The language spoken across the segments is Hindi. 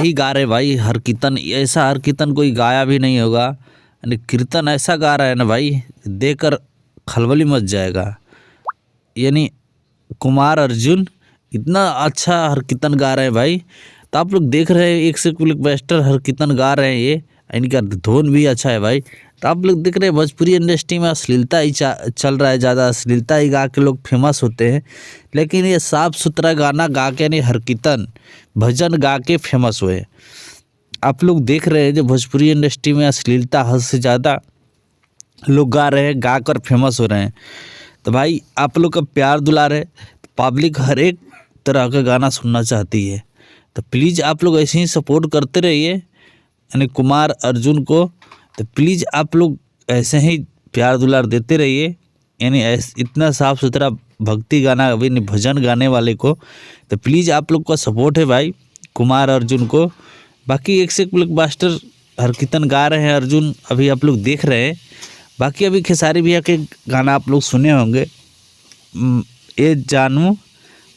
वही गा रहे भाई हर कीर्तन, ऐसा हर कीर्तन कोई गाया भी नहीं होगा। यानी कीर्तन ऐसा गा रहा है ना भाई, देखकर खलबली मच जाएगा। यानी कुमार अर्जुन इतना अच्छा हर कीर्तन गा रहे हैं भाई। तो आप लोग देख रहे हैं एक से ब्लॉकबस्टर हर कीर्तन गा रहे हैं ये, इनका धुन भी अच्छा है भाई। तो आप लोग देख रहे हैं भोजपुरी इंडस्ट्री में अश्लीलता ही चल रहा है, ज़्यादा अश्लीलता ही गा के लोग फेमस होते हैं। लेकिन ये साफ सुथरा गाना गा के नहीं, हर कीर्तन भजन गा के फेमस हुए। आप लोग देख रहे हैं जो भोजपुरी इंडस्ट्री में अश्लीलता हद से ज़्यादा लोग गा रहे हैं, गा कर फेमस हो रहे हैं। तो भाई आप लोग का प्यार दुलार है, पब्लिक हर एक तरह का गाना सुनना चाहती है। तो प्लीज़ आप लोग ऐसे ही सपोर्ट करते रहिए यानी कुमार अर्जुन को। तो प्लीज़ आप लोग ऐसे ही प्यार दुलार देते रहिए, यानी इतना साफ़ सुथरा भक्ति गाना अभी भजन गाने वाले को। तो प्लीज़ आप लोग का सपोर्ट है भाई कुमार अर्जुन को। बाकी एक से एक ब्लॉकबस्टर हर कीर्तन गा रहे हैं अर्जुन, अभी आप लोग देख रहे हैं। बाकी अभी खेसारी भैया के गाना आप लोग सुने होंगे, ए जानू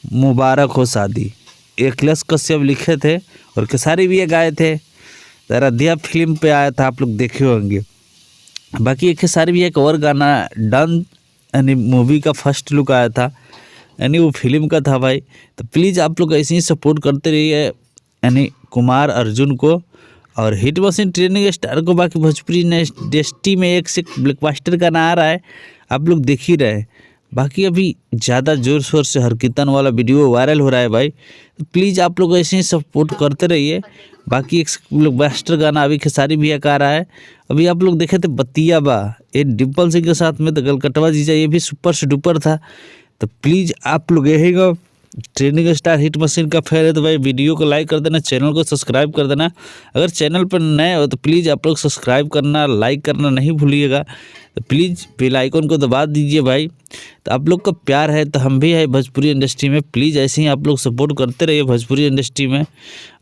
मुबारक हो शादी, अखिलेश कश्यप लिखे थे और खेसारी भैया गाए थे। आराध्या फिल्म पे आया था, आप लोग देखे होंगे। बाकी एक खेसारी भैया का और गाना डन यानी मूवी का फर्स्ट लुक आया था, यानी वो फिल्म का था भाई। तो प्लीज़ आप लोग ऐसे ही सपोर्ट करते रहिए यानी कुमार अर्जुन को और हिट मशीन ट्रेनिंग स्टार को। बाकी भोजपुरी इंडस्ट्री में एक से ब्लॉकबस्टर गाना आ रहा है, आप लोग देख ही रहे हैं। बाकी अभी ज़्यादा ज़ोर शोर से हर कीर्तन वाला वीडियो वायरल हो रहा है भाई। तो प्लीज़ आप लोग ऐसे ही सपोर्ट करते रहिए। बाकी एक ब्लॉकबस्टर गाना अभी खेसारी भैया का आ रहा है। अभी आप लोग देखे थे बतिया बा, ये डिम्पल सिंह के साथ में, तो गलकटवा जीजा ये भी सुपर से डुपर था। तो प्लीज़ आप लोग यही का ट्रेनिंग स्टार हिट मशीन का फैन है तो भाई वीडियो को लाइक कर देना, चैनल को सब्सक्राइब कर देना। अगर चैनल पर नए हो तो प्लीज़ आप लोग सब्सक्राइब करना, लाइक करना नहीं भूलिएगा। तो प्लीज़ बेल आइकन को दबा दीजिए भाई। तो आप लोग का प्यार है तो हम भी है भोजपुरी इंडस्ट्री में, प्लीज़ ऐसे ही आप लोग सपोर्ट करते रहिए भोजपुरी इंडस्ट्री में।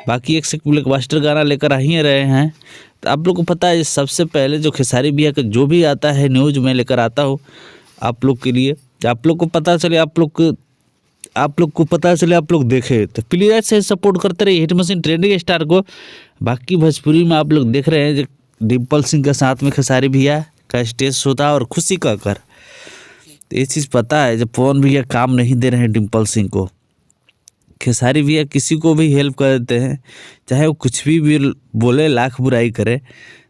बाकी एक से ब्लॉकबस्टर गाना लेकर आ ही रहे हैं। तो आप लोग को पता है सबसे पहले जो खेसारी भैया का जो भी आता है न्यूज़ में लेकर आता हूँ आप लोग के लिए। आप लोग को पता चले, आप लोग को पता चले, आप लोग देखें। तो प्लीज़ ऐसे सपोर्ट करते रहिए हिट मशीन ट्रेंडिंग स्टार को। बाकी भोजपुरी में आप लोग देख रहे हैं जो डिम्पल सिंह के साथ में खेसारी भैया का स्टेज शो था और खुशी का कर। तो ये चीज़ पता है जब पवन भैया काम नहीं दे रहे हैं डिम्पल सिंह को, खेसारी भैया किसी को भी हेल्प कर देते हैं, चाहे वो कुछ भी बोले, लाख बुराई करे।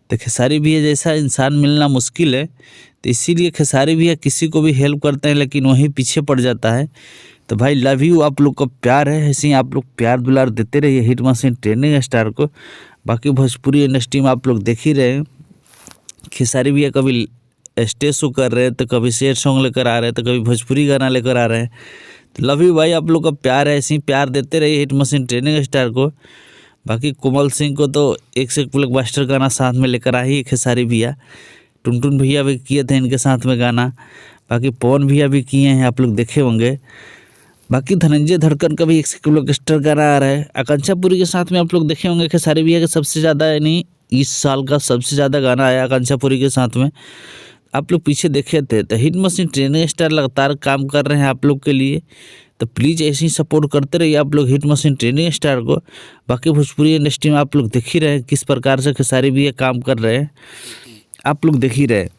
तो खेसारी भैया जैसा इंसान मिलना मुश्किल है, तो इसीलिए खेसारी भैया किसी को भी हेल्प करते हैं लेकिन वहीं पीछे पड़ जाता है। तो भाई लव यू, आप लोग का प्यार है, ऐसे ही आप लोग प्यार दुलार देते रहिए हिट मशीन ट्रेंडिंग स्टार को। बाकी भोजपुरी इंडस्ट्री में आप लोग देख ही रहे हैं खेसारी भैया कभी स्टेज शो कर रहे हैं, तो कभी सैड सॉन्ग लेकर आ रहे हैं, तो कभी भोजपुरी गाना लेकर आ रहे हैं। तो लव यू भाई, आप लोग का प्यार है, ऐसे ही प्यार देते रहिए हिट मशीन ट्रेंडिंग स्टार को। बाकी कोमल सिंह को तो एक से एक ब्लॉकबस्टर गाना साथ में लेकर आ ही खेसारी भैया। टुनटुन भैया भी किए थे इनके साथ में गाना, बाकी पवन भैया भी किए हैं, आप लोग देखे होंगे। बाकी धनंजय धड़कन का भी एक से ब्लॉकबस्टर गाना आ रहा है। आकांक्षा पुरी के साथ में आप लोग देखे होंगे खेसारी भैया का सबसे ज़्यादा यानी इस साल का सबसे ज़्यादा गाना आया आकांक्षा पुरी के साथ में, आप लोग पीछे देखे थे। तो हिट मशीन ट्रेंडिंग स्टार लगातार काम कर रहे हैं आप लोग के लिए। तो प्लीज़ ऐसे ही सपोर्ट करते रहिए आप लोग हिट मशीन ट्रेंडिंग स्टार को। बाकी भोजपुरी इंडस्ट्री में आप लोग देख ही रहे हैं किस प्रकार से खेसारी भैया काम कर रहे हैं, आप लोग देख ही रहे।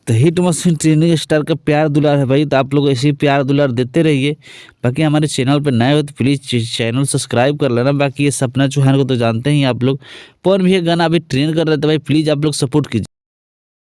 तो हिट मशीन ट्रेंडिंग स्टार का प्यार दुलार है भाई, तो आप लोग ऐसे ही प्यार दुलार देते रहिए। बाकी हमारे चैनल पर नए हो तो प्लीज़ चैनल सब्सक्राइब कर लेना। बाकी ये सपना चौहान को तो जानते ही आप लोग, पवन भैया गाना अभी ट्रेंड कर रहे थे भाई, प्लीज़ आप लोग सपोर्ट कीजिए।